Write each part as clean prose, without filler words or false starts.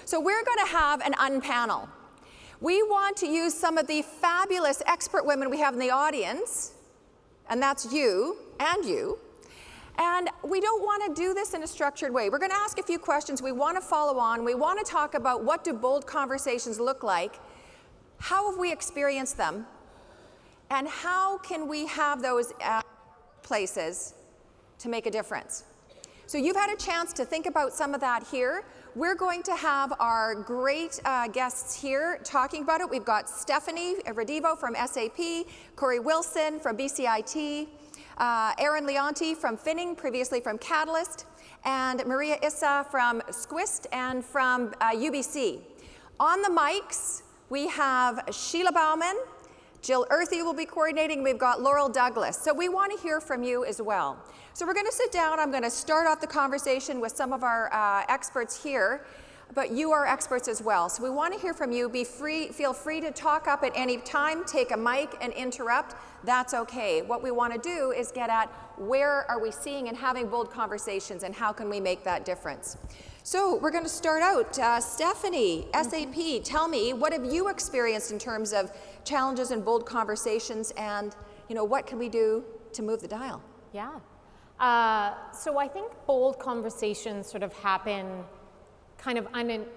So we're going to have an unpanel. We want to use some of the fabulous expert women we have in the audience, and that's you and you. And we don't want to do this in a structured way. We're going to ask a few questions. We want to follow on. We want to talk about what do bold conversations look like, how have we experienced them, and how can we have those places to make a difference. So you've had a chance to think about some of that here. We're going to have our great guests here talking about it. We've got Stephanie Redivo from SAP, Corey Wilson from BCIT, Aaron Leonti from Finning, previously from Catalyst, and Maria Issa from Squist and from UBC. On the mics, we have Sheila Bauman, Jill Earthy will be coordinating, we've got Laurel Douglas. So we want to hear from you as well. So we're going to sit down, I'm going to start off the conversation with some of our experts here, but you are experts as well. So we want to hear from you. Feel free to talk up at any time, take a mic and interrupt. That's okay. What we want to do is get at where are we seeing and having bold conversations and how can we make that difference. So we're going to start out. Stephanie, SAP, tell me, what have you experienced in terms of challenges and bold conversations, and what can we do to move the dial? Yeah. So I think bold conversations sort of happen kind of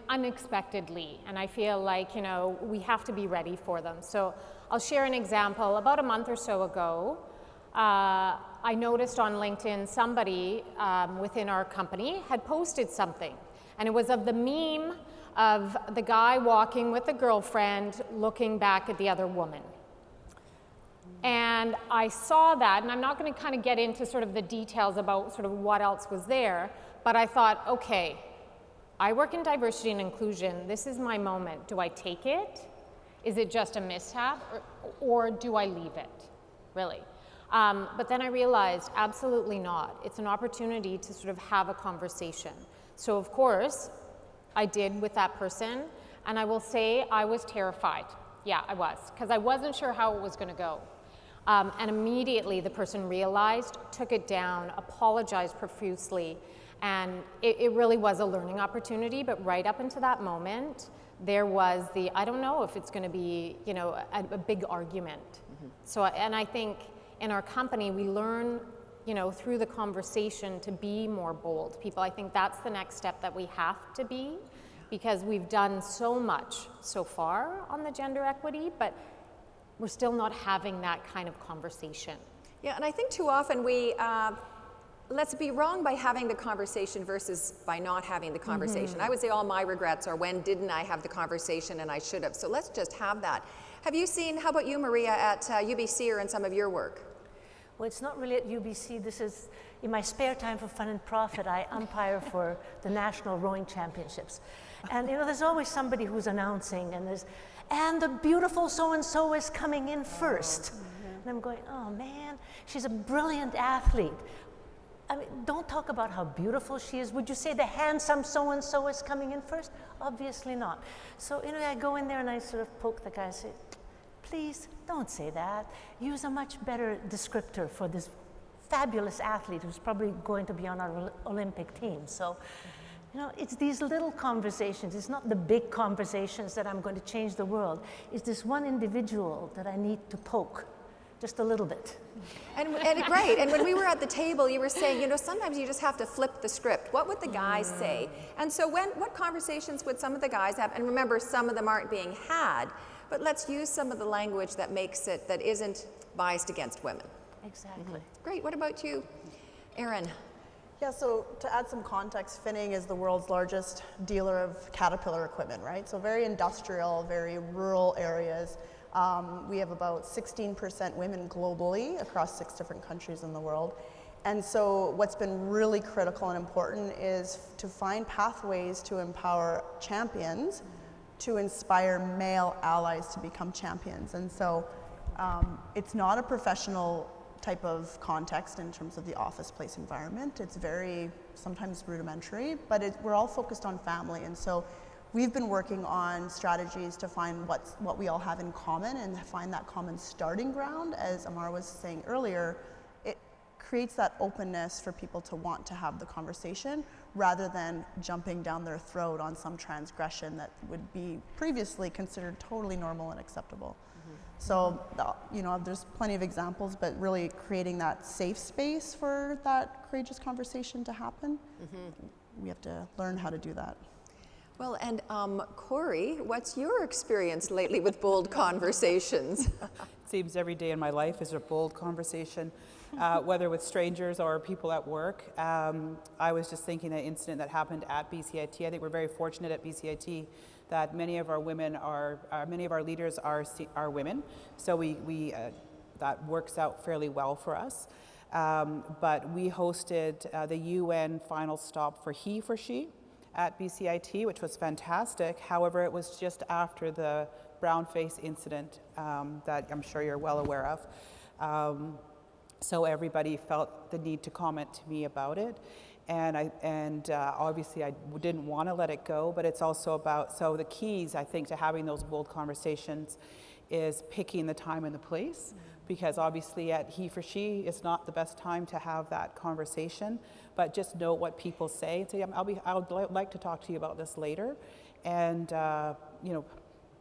unexpectedly, and I feel like we have to be ready for them. So I'll share an example. About a month or so ago, I noticed on LinkedIn somebody within our company had posted something, and it was of the meme of the guy walking with a girlfriend looking back at the other woman. And I saw that, and I'm not going to kind of get into sort of the details about sort of what else was there, but I thought, okay, I work in diversity and inclusion. This is my moment. Do I take it? Is it just a mishap, or do I leave it, really? But then I realized, absolutely not. It's an opportunity to sort of have a conversation. So of course, I did with that person, and I will say I was terrified. Yeah, I was, because I wasn't sure how it was going to go. And immediately the person realized, took it down, apologized profusely, and it really was a learning opportunity. But right up into that moment, there was I don't know if it's going to be, a big argument. Mm-hmm. So, and I think in our company, we learn, through the conversation to be more bold people. I think that's the next step that we have to be, because we've done so much so far on the gender equity, but we're still not having that kind of conversation. Yeah, and I think too often we, let's be wrong by having the conversation versus by not having the conversation. I would say all my regrets are when didn't I have the conversation and I should have. So let's just have that. Have you seen, how about you, Maria, at UBC or in some of your work? Well, it's not really at UBC. This is, in my spare time for fun and profit, I umpire for the National Rowing Championships. And there's always somebody who's announcing, and the beautiful so-and-so is coming in first. And I'm going, oh man, she's a brilliant athlete. I mean, don't talk about how beautiful she is. Would you say the handsome so-and-so is coming in first? Obviously not. So I go in there and I sort of poke the guy and say, please don't say that. Use a much better descriptor for this fabulous athlete who's probably going to be on our Olympic team. So, it's these little conversations. It's not the big conversations that I'm going to change the world. It's this one individual that I need to poke just a little bit. And right, and when we were at the table, you were saying, sometimes you just have to flip the script. What would the guys say? And so what conversations would some of the guys have? And remember, some of them aren't being had, but let's use some of the language that makes it, that isn't biased against women. Exactly. Great, what about you, Aaron? Yeah, so to add some context, Finning is the world's largest dealer of Caterpillar equipment, right? So very industrial, very rural areas. We have about 16% women globally across 6 different countries in the world. And so what's been really critical and important is to find pathways to empower champions, to inspire male allies to become champions. And so it's not a professional type of context in terms of the office place environment. It's very sometimes rudimentary, but we're all focused on family. And so we've been working on strategies to find what we all have in common and find that common starting ground. As Amar was saying earlier, creates that openness for people to want to have the conversation rather than jumping down their throat on some transgression that would be previously considered totally normal and acceptable. So, you know, there's plenty of examples, but really creating that safe space for that courageous conversation to happen, we have to learn how to do that. Well, and Corey, what's your experience lately with bold conversations? It seems every day in my life is a bold conversation, whether with strangers or people at work. I was just thinking an incident that happened at BCIT. I think we're very fortunate at BCIT that many of our women many of our leaders are women, so we that works out fairly well for us. But we hosted the UN final stop for He for She at BCIT, which was fantastic. However, it was just after the brownface incident that I'm sure you're well aware of. So everybody felt the need to comment to me about it. And obviously I didn't want to let it go, but it's also about, so the keys, I think, to having those bold conversations is picking the time and the place, because obviously at He for She, it's not the best time to have that conversation, but just note what people say and say, I would like to talk to you about this later, and you know,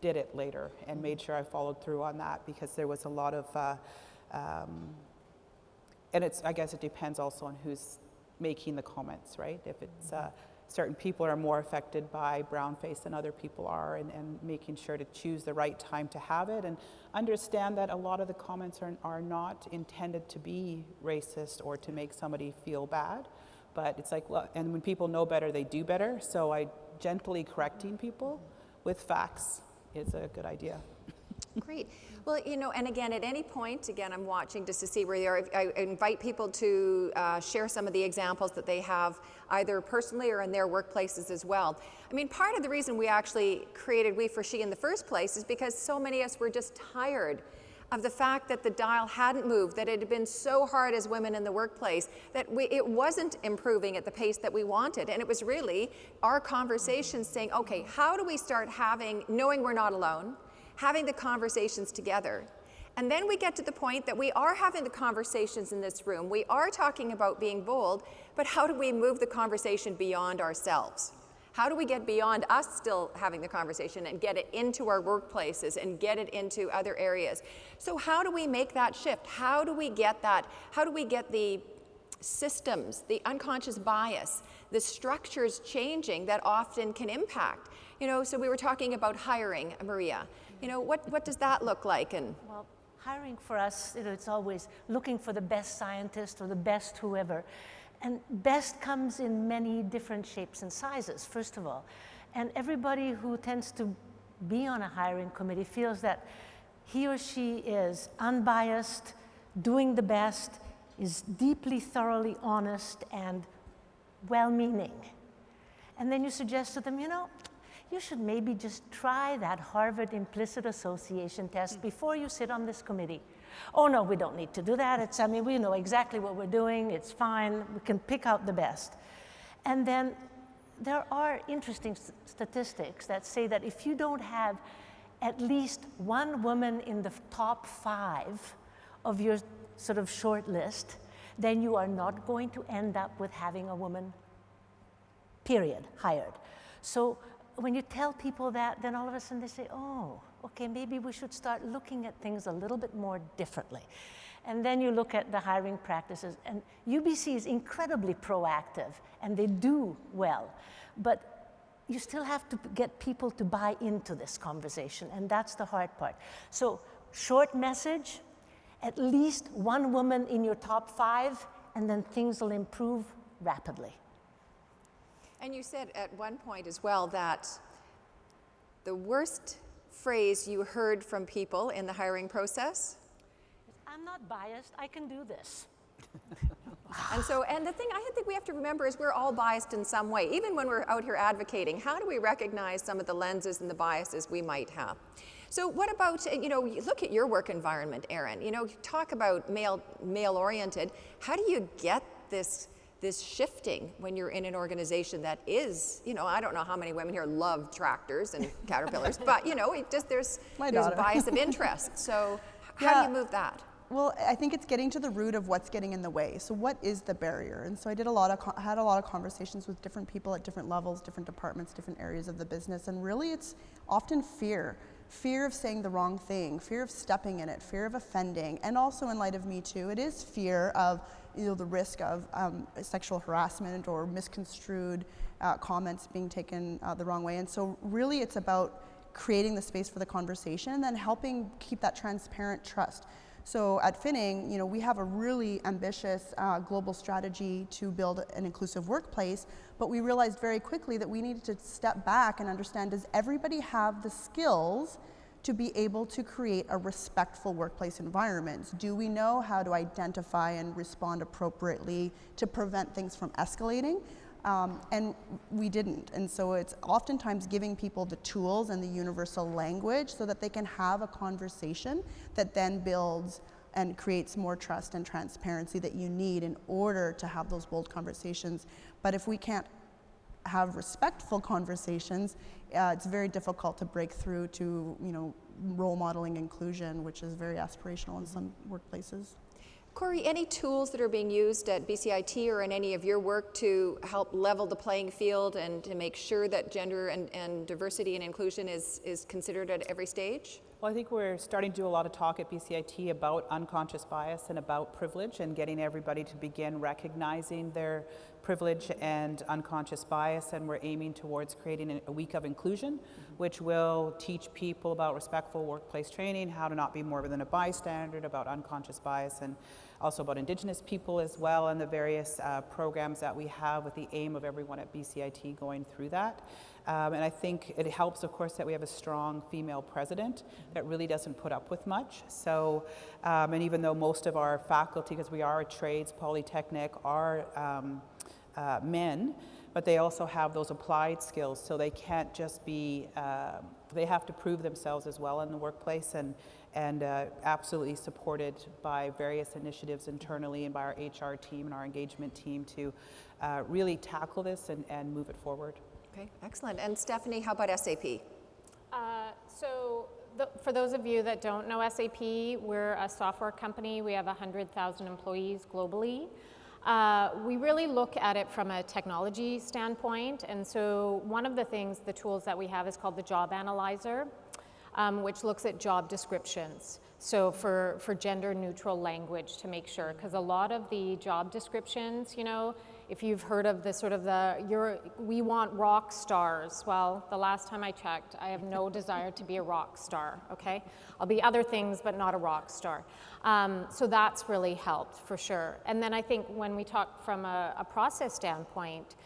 did it later and made sure I followed through on that, because there was a lot of, and I guess it depends also on who's making the comments, right? If it's certain people are more affected by brownface than other people are, and making sure to choose the right time to have it, and understand that a lot of the comments are not intended to be racist or to make somebody feel bad, but it's like, well, and when people know better, they do better, so gently correcting people with facts is a good idea. Great. Well, you know, and again, at any point, again, I'm watching just to see where they are. I invite people to share some of the examples that they have either personally or in their workplaces as well. I mean, part of the reason we actually created We for She in the first place is because so many of us were just tired of the fact that the dial hadn't moved, that it had been so hard as women in the workplace, that it wasn't improving at the pace that we wanted. And it was really our conversations saying, okay, how do we start knowing we're not alone, having the conversations together. And then we get to the point that we are having the conversations in this room. We are talking about being bold, but how do we move the conversation beyond ourselves? How do we get beyond us still having the conversation and get it into our workplaces and get it into other areas? So how do we make that shift? How do we get that? How do we get the systems, the unconscious bias, the structures changing that often can impact? You know, so we were talking about hiring, Maria. You know, what does that look like? And well, hiring for us, you know, it's always looking for the best scientist or the best whoever. And best comes in many different shapes and sizes, first of all. And everybody who tends to be on a hiring committee feels that he or she is unbiased, doing the best, is deeply, thoroughly honest, and well-meaning. And then you suggest to them, you know, you should maybe just try that Harvard Implicit Association test before you sit on this committee. Oh no, we don't need to do that. I mean, we know exactly what we're doing. It's fine. We can pick out the best. And then there are interesting statistics that say that if you don't have at least one woman in the top 5 of your sort of short list, then you are not going to end up with having a woman, period, hired. So when you tell people that, then all of a sudden they say, oh, okay, maybe we should start looking at things a little bit more differently. And then you look at the hiring practices, and UBC is incredibly proactive, and they do well. But you still have to get people to buy into this conversation, and that's the hard part. So short message, at least one woman in your top 5, and then things will improve rapidly. you said at one point as well that the worst phrase you heard from people in the hiring process? I'm not biased, I can do this. And the thing I think we have to remember is we're all biased in some way. Even when we're out here advocating, how do we recognize some of the lenses and the biases we might have? So what about, you know, look at your work environment, Erin. You know, talk about male-oriented. How do you get this shifting when you're in an organization that is, you know, I don't know how many women here love tractors and caterpillars, but, you know, there's bias of interest. So how do you move that? Well, I think it's getting to the root of what's getting in the way. So what is the barrier? And so I did had a lot of conversations with different people at different levels, different departments, different areas of the business. And really it's often fear. Fear of saying the wrong thing, fear of stepping in it, fear of offending. And also in light of Me Too, it is fear of the risk of sexual harassment or misconstrued comments being taken the wrong way. And so really it's about creating the space for the conversation and then helping keep that transparent trust. So at Finning, we have a really ambitious global strategy to build an inclusive workplace, but we realized very quickly that we needed to step back and understand, does everybody have the skills to be able to create a respectful workplace environment? Do we know how to identify and respond appropriately to prevent things from escalating? And we didn't. And so it's oftentimes giving people the tools and the universal language so that they can have a conversation that then builds and creates more trust and transparency that you need in order to have those bold conversations. But if we can't have respectful conversations, it's very difficult to break through to, role modeling inclusion, which is very aspirational in some workplaces. Corey, any tools that are being used at BCIT or in any of your work to help level the playing field and to make sure that gender and diversity and inclusion is considered at every stage? Well, I think we're starting to do a lot of talk at BCIT about unconscious bias and about privilege and getting everybody to begin recognizing their privilege and unconscious bias, and we're aiming towards creating a week of inclusion, which will teach people about respectful workplace training, how to not be more than a bystander, about unconscious bias, and also about Indigenous people as well, and the various programs that we have with the aim of everyone at BCIT going through that. And I think it helps, of course, that we have a strong female president that really doesn't put up with much. So, and even though most of our faculty, because we are a trades polytechnic, are men, but they also have those applied skills, so they can't just be, they have to prove themselves as well in the workplace, and absolutely supported by various initiatives internally and by our HR team and our engagement team to really tackle this and move it forward. Okay, excellent. And Stephanie, how about SAP? For those of you that don't know SAP, we're a software company. We have 100,000 employees globally. We really look at it from a technology standpoint, and so one of the things, the tools that we have is called the Job Analyzer, which looks at job descriptions. So for gender neutral language to make sure, because a lot of the job descriptions, if you've heard of we want rock stars. Well, the last time I checked, I have no desire to be a rock star, okay? I'll be other things, but not a rock star. So that's really helped for sure. And then I think when we talk from a process standpoint,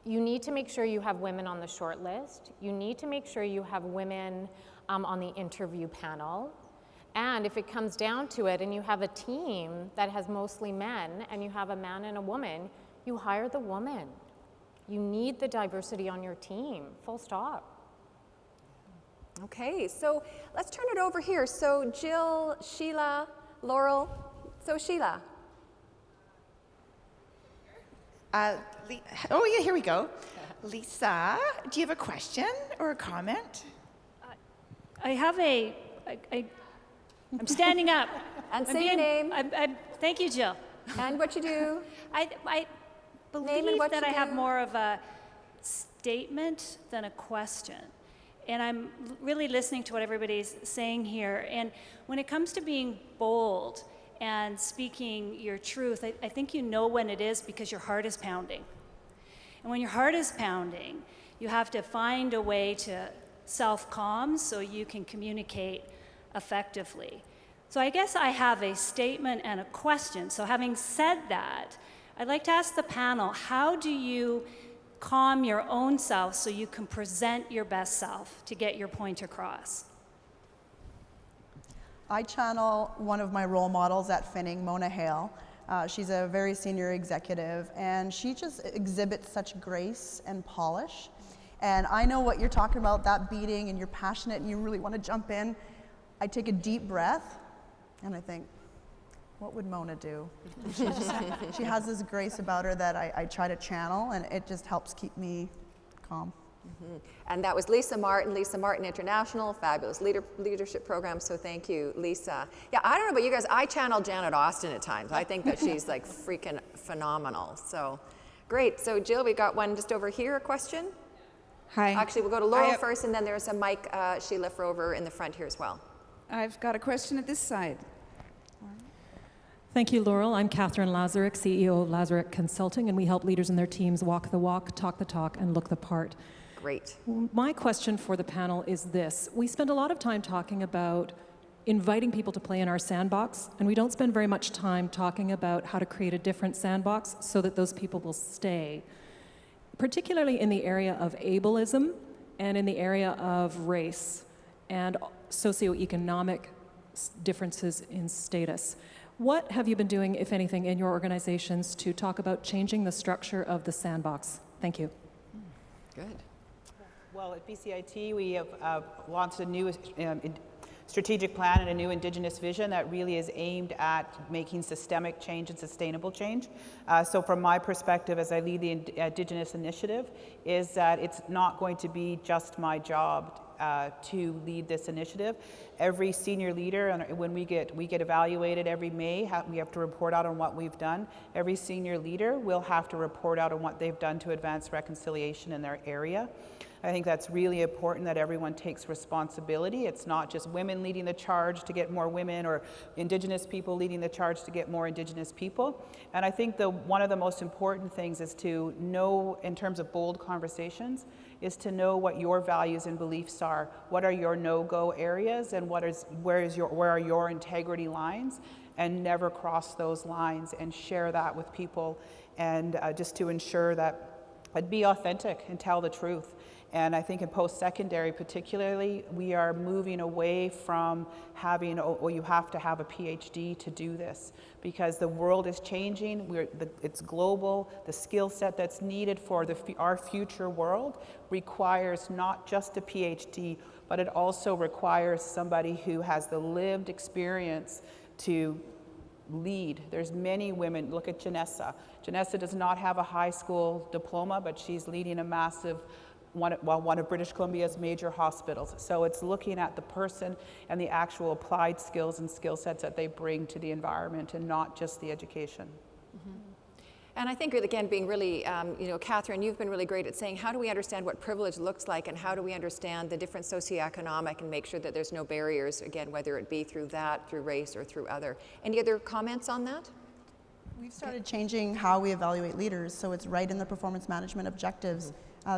you need to make sure you have women on the short list. You need to make sure you have women on the interview panel. And if it comes down to it and you have a team that has mostly men and you have a man and a woman, you hire the woman. You need the diversity on your team, full stop. Okay, so let's turn it over here. So Jill, Sheila, Laurel. So Sheila. Here we go. Lisa, do you have a question or a comment? I have I'm standing up. And say your name. Thank you, Jill. And what you do. I believe what that you I have do. more of a statement than a question. And I'm really listening to what everybody's saying here. And when it comes to being bold and speaking your truth, I think you know when it is because your heart is pounding. And when your heart is pounding, you have to find a way to self-calm so you can communicate effectively. So I guess I have a statement and a question. So having said that, I'd like to ask the panel, how do you calm your own self so you can present your best self to get your point across? I channel one of my role models at Finning, Mona Hale. She's a very senior executive, and she just exhibits such grace and polish. And I know what you're talking about, that beating, and you're passionate and you really want to jump in. I take a deep breath, and I think, what would Mona do? She has this grace about her that I try to channel, and it just helps keep me calm. And that was Lisa Martin International, fabulous leadership program, so thank you, Lisa. Yeah, I don't know about you guys, I channel Janet Austin at times. I think that she's like freaking phenomenal, so great. So Jill, we got one just over here, a question? Hi. Actually, we'll go to Laurel first, and then there's a mic, Sheila Frover in the front here as well. I've got a question at this side. Thank you, Laurel. I'm Catherine Lazarek, CEO of Lazarek Consulting, and we help leaders and their teams walk the walk, talk the talk, and look the part. Great. My question for the panel is this. We spend a lot of time talking about inviting people to play in our sandbox, and we don't spend very much time talking about how to create a different sandbox so that those people will stay, particularly in the area of ableism and in the area of race and socioeconomic differences in status. What have you been doing, if anything, in your organizations to talk about changing the structure of the sandbox? Thank you. Good. Well, at BCIT, we have launched a new strategic plan and a new Indigenous vision that really is aimed at making systemic change and sustainable change. So from my perspective, as I lead the Indigenous initiative, is that it's not going to be just my job to lead this initiative. Every senior leader, and when we get evaluated every May, we have to report out on what we've done. Every senior leader will have to report out on what they've done to advance reconciliation in their area. I think that's really important that everyone takes responsibility. It's not just women leading the charge to get more women or Indigenous people leading the charge to get more Indigenous people. And I think one of the most important things is to know, in terms of bold conversations, is to know what your values and beliefs are. What are your no-go areas, and where are your integrity lines, and never cross those lines, and share that with people, and just to ensure that I'd be authentic and tell the truth. And I think in post-secondary particularly, we are moving away from having, you have to have a PhD to do this, because the world is changing, it's global, the skill set that's needed for our future world requires not just a PhD, but it also requires somebody who has the lived experience to lead. There's many women, look at Janessa. Janessa does not have a high school diploma, but she's leading a massive one of British Columbia's major hospitals. So it's looking at the person and the actual applied skills and skill sets that they bring to the environment, and not just the education. Mm-hmm. And I think, again, being really, Catherine, you've been really great at saying, how do we understand what privilege looks like, and how do we understand the different socioeconomic, and make sure that there's no barriers, again, whether it be through that, through race, or through other. Any other comments on that? We've started changing how we evaluate leaders, so it's right in the performance management objectives.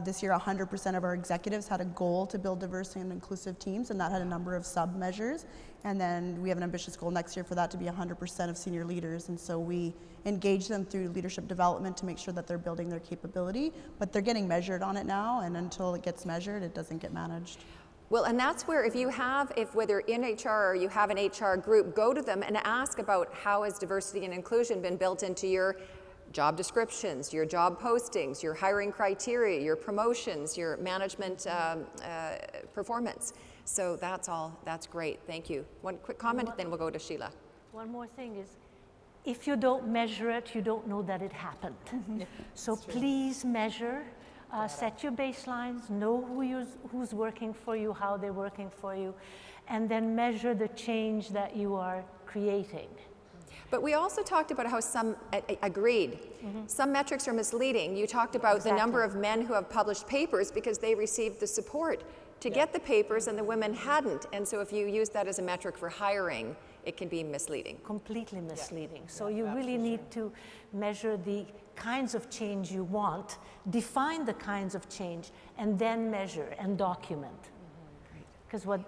This year, 100% of our executives had a goal to build diverse and inclusive teams, and that had a number of sub-measures. And then we have an ambitious goal next year for that to be 100% of senior leaders. And so we engage them through leadership development to make sure that they're building their capability, but they're getting measured on it now, and until it gets measured, it doesn't get managed. Well, and that's where whether in HR or you have an HR group, go to them and ask about how has diversity and inclusion been built into your job descriptions, your job postings, your hiring criteria, your promotions, your management performance. So that's great, thank you. One quick comment, then we'll go to Sheila. One more thing is, if you don't measure it, you don't know that it happened. So please measure, set your baselines, know who's working for you, how they're working for you, and then measure the change that you are creating. But we also talked about how some some metrics are misleading. You talked about the number of men who have published papers because they received the support to get the papers and the women hadn't. And so if you use that as a metric for hiring, it can be misleading. Completely misleading. So you really need to measure the kinds of change you want, define the kinds of change, and then measure and document. Because what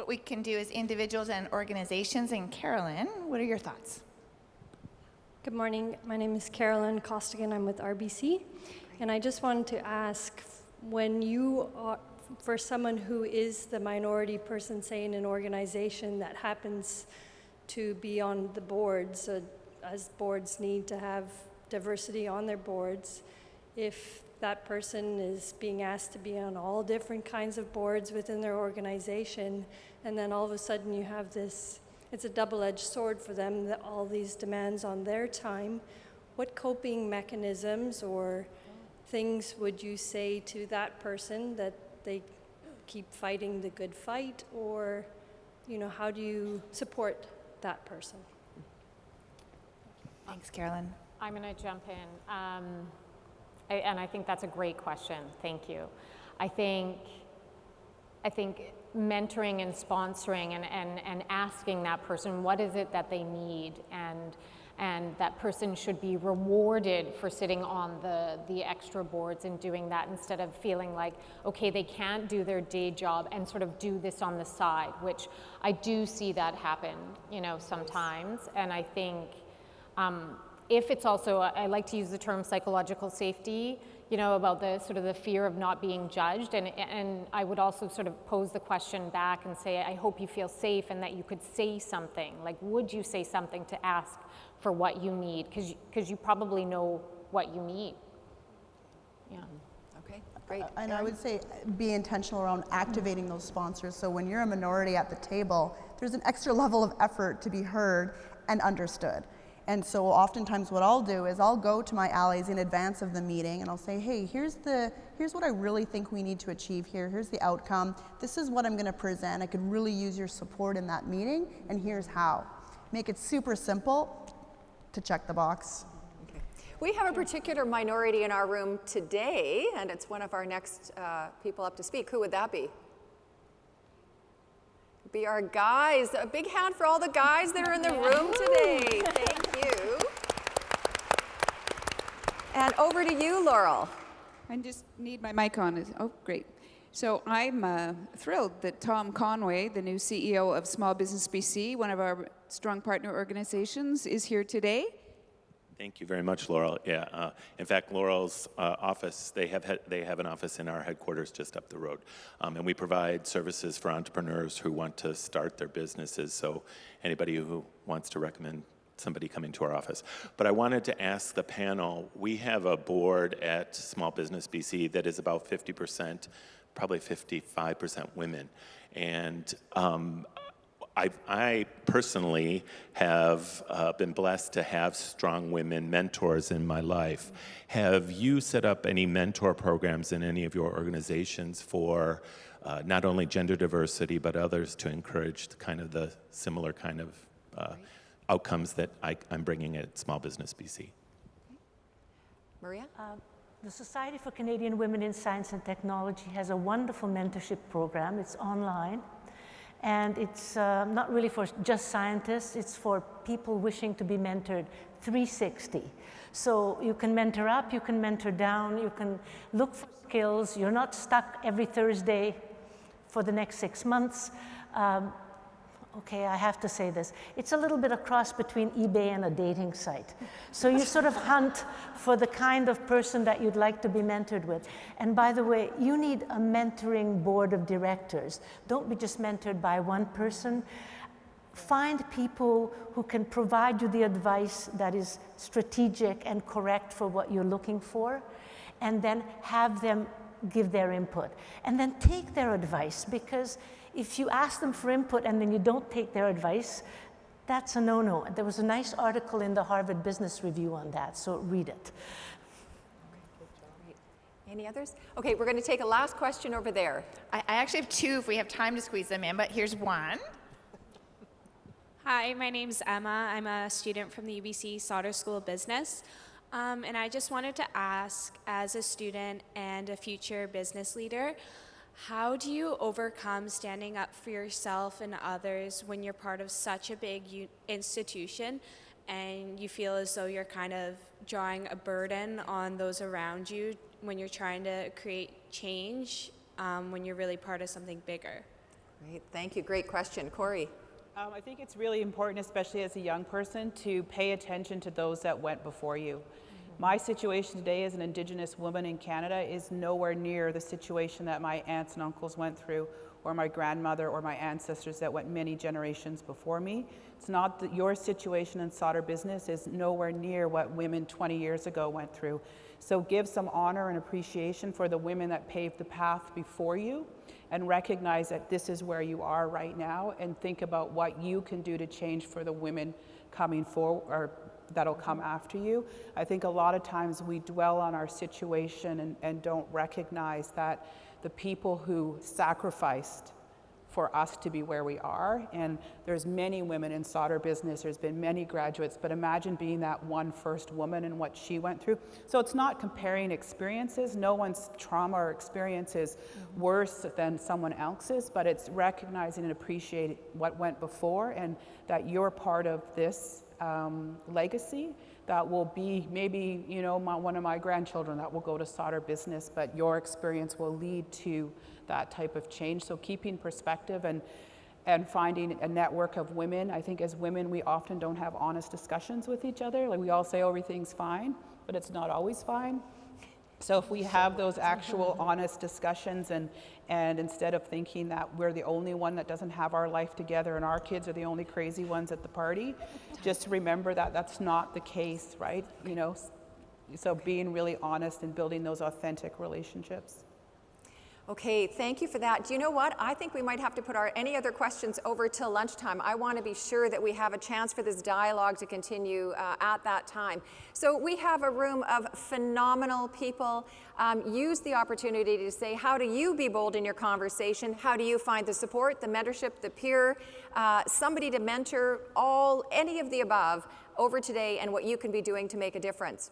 we can do as individuals and organizations. And Carolyn, what are your thoughts? Good morning. My name is Carolyn Costigan. I'm with RBC. And I just wanted to ask, when you are, for someone who is the minority person, say in an organization that happens to be on the boards, as boards need to have diversity on their boards, if that person is being asked to be on all different kinds of boards within their organization, and then all of a sudden you have this, it's a double-edged sword for them, that all these demands on their time. What coping mechanisms or things would you say to that person that they keep fighting the good fight, or, how do you support that person? Thanks, Carolyn. I'm going to jump in. And I think that's a great question. Thank you. I think mentoring and sponsoring and asking that person what is it that they need, and that person should be rewarded for sitting on the extra boards and doing that, instead of feeling like, okay, they can't do their day job and sort of do this on the side, which I do see that happen, sometimes. And I think if it's also, I like to use the term psychological safety, about the sort of the fear of not being judged. And I would also sort of pose the question back and say, I hope you feel safe and that you could say something. Like, would you say something to ask for what you need? Because you probably know what you need. Yeah. Okay, great. And I would say be intentional around activating those sponsors. So when you're a minority at the table, there's an extra level of effort to be heard and understood. And so oftentimes what I'll do is I'll go to my allies in advance of the meeting and I'll say, hey, here's what I really think we need to achieve here. Here's the outcome. This is what I'm going to present. I could really use your support in that meeting, and here's how. Make it super simple to check the box. Okay. We have a particular minority in our room today, and it's one of our next people up to speak. Who would that be? Be our guys. A big hand for all the guys that are in the room today. Thank you. And over to you, Laurel. I just need my mic on. Oh, great. So I'm thrilled that Tom Conway, the new CEO of Small Business BC, one of our strong partner organizations, is here today. Thank you very much, Laurel. Yeah, in fact, Laurel's office, they have an office in our headquarters just up the road. And we provide services for entrepreneurs who want to start their businesses. So anybody who wants to recommend somebody coming to our office. But I wanted to ask the panel, we have a board at Small Business BC that is about 50%, probably 55% women. And I personally have been blessed to have strong women mentors in my life. Have you set up any mentor programs in any of your organizations for not only gender diversity, but others to encourage the similar kind of outcomes that I'm bringing at Small Business BC? Maria? The Society for Canadian Women in Science and Technology has a wonderful mentorship program. It's online. And it's not really for just scientists, it's for people wishing to be mentored 360. So you can mentor up, you can mentor down, you can look for skills. You're not stuck every Thursday for the next 6 months. Okay, I have to say this. It's a little bit a cross between eBay and a dating site. So you sort of hunt for the kind of person that you'd like to be mentored with. And by the way, you need a mentoring board of directors. Don't be just mentored by one person. Find people who can provide you the advice that is strategic and correct for what you're looking for, and then have them give their input. And then take their advice, because if you ask them for input and then you don't take their advice, that's a no-no. There was a nice article in the Harvard Business Review on that, so read it. Any others? Okay, we're going to take a last question over there. I actually have two if we have time to squeeze them in, but here's one. Hi, my name's Emma. I'm a student from the UBC Sauder School of Business. And I just wanted to ask, as a student and a future business leader, how do you overcome standing up for yourself and others when you're part of such a big institution and you feel as though you're kind of drawing a burden on those around you when you're trying to create change when you're really part of something bigger? Great, thank you. Great question. Corey? I think it's really important, especially as a young person, to pay attention to those that went before you. My situation today as an Indigenous woman in Canada is nowhere near the situation that my aunts and uncles went through, or my grandmother or my ancestors that went many generations before me. It's not that your situation in Sauder Business is nowhere near what women 20 years ago went through. So give some honor and appreciation for the women that paved the path before you, and recognize that this is where you are right now, and think about what you can do to change for the women coming forward, or that'll come after you. I think a lot of times we dwell on our situation and don't recognize that the people who sacrificed for us to be where we are, and there's many women in solder business, there's been many graduates, but imagine being that one first woman and what she went through. So it's not comparing experiences. No one's trauma or experience is worse than someone else's, but it's recognizing and appreciating what went before, and that you're part of this legacy that will be maybe, you know, one of my grandchildren that will go to solder business, but your experience will lead to that type of change. So keeping perspective and finding a network of women. I think as women, we often don't have honest discussions with each other. Like we all say everything's fine, but it's not always fine. So if we have those actual honest discussions and instead of thinking that we're the only one that doesn't have our life together and our kids are the only crazy ones at the party, just remember that that's not the case, right? You know, so being really honest and building those authentic relationships. Okay, thank you for that. Do you know what? I think we might have to put any other questions over till lunchtime. I want to be sure that we have a chance for this dialogue to continue at that time. So we have a room of phenomenal people. Use the opportunity to say, how do you be bold in your conversation? How do you find the support, the mentorship, the peer, somebody to mentor, any of the above over today and what you can be doing to make a difference?